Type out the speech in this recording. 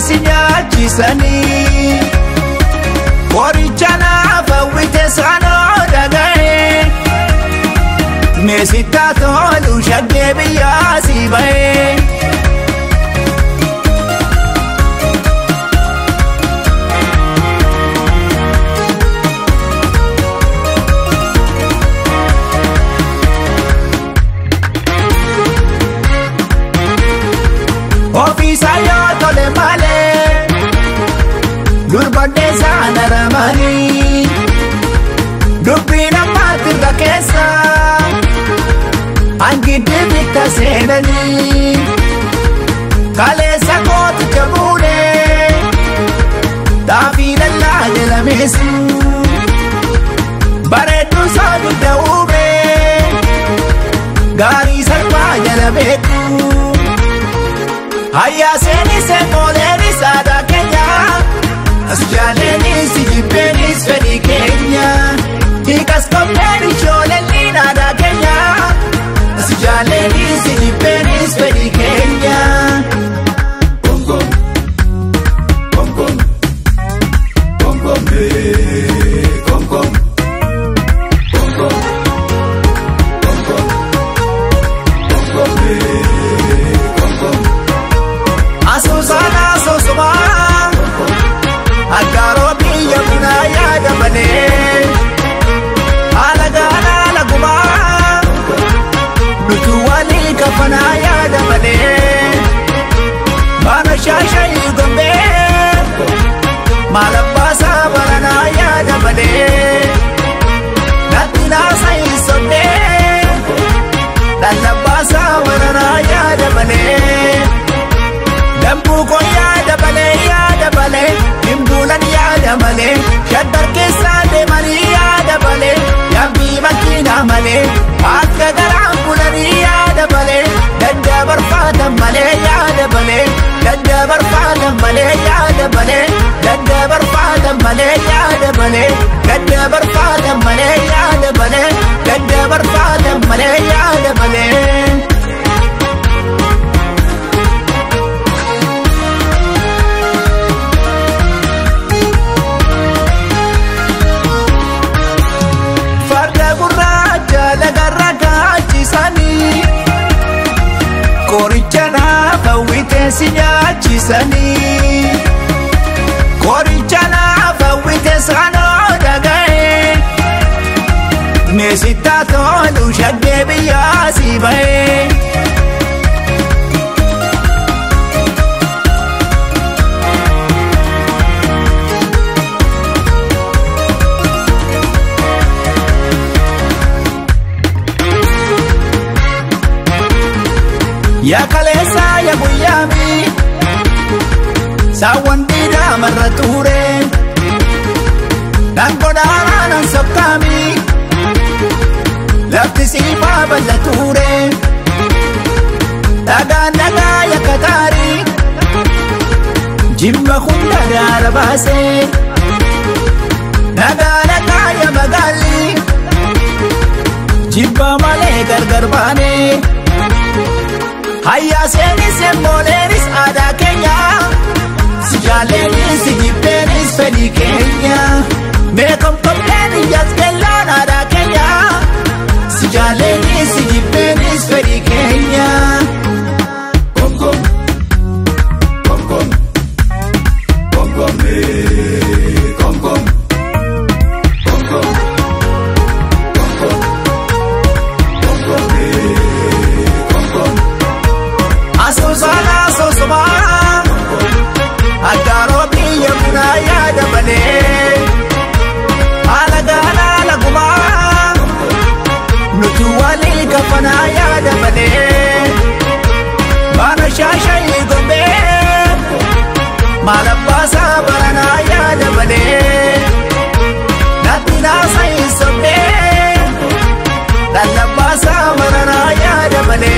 sinyaachisani qoricha naaf hawwite saanoo dhagaye meesittaa tolu shaggee biyyaa si bahe Ofisa yo tole male Durbande sana ramani Dubbina matirra keessa Angi dibita senani Kaleessa kooti jabuune Daafina laaje lameessu Bareeddu saadu da'uube Gaarii salphaa jala beeku Hayya seni se moleni sada Kenya Asjaleni si jibeni sveni Kenya Hikas kopeni choleni nada Kenya Asjaleni si jibeni sveni Kenya Kom kom Kom kom Kom kom Kom kom Kom kom Kom kom Kom kom Asusana susuma Agaro biya muna yaada mane Alagana laguma Nutu wali kafana yaada mane Mana shasha yugombe Malabasa barana yaada mane Natina saisone Lalabasa barana yaada mane Dambu ko yaada bale Imbulan yaada male Shaddar keessa deemani yaada bale Yabbi makiina male Akka garaan bulani yaada bale Daddabar faatan male yaada bale Daddabar faatan male yaada bale Daddabar faatan male yaada bale Daddabar faatan male yaada bale Daddabar faatan male yaada bale Qoricha naaf hawwite sinyaachisani Qoricha naaf hawwite saanoo dhagaye meesittaa tolu shaggee biyyaa si bahe Ya kalesa ya guyami Sawan dida marrature Nangodana nan sokkami Lafti sifa ballature Daga naga ya katari Jimma hunda dara base Daga naga ya magali Jibba male gargar bane Hayya seni se molenis ada Kenya Sijaleni si jibbenis fedi Kenya Mekom kompleni yazgelan ada Kenya Sijaleni si jibbenis fedi Kenya Kom kom Kom kom Kom kom Kom kom Kom kom Kom kom Kom kom Kom kom Asusana susuma Agaro biya muna yaada mane Alagana laguma Nutu wali kafana yaada mane Mana shasha yugombe Malabasa barana yaada mane Natina saisone Lalabasa barana yaada mane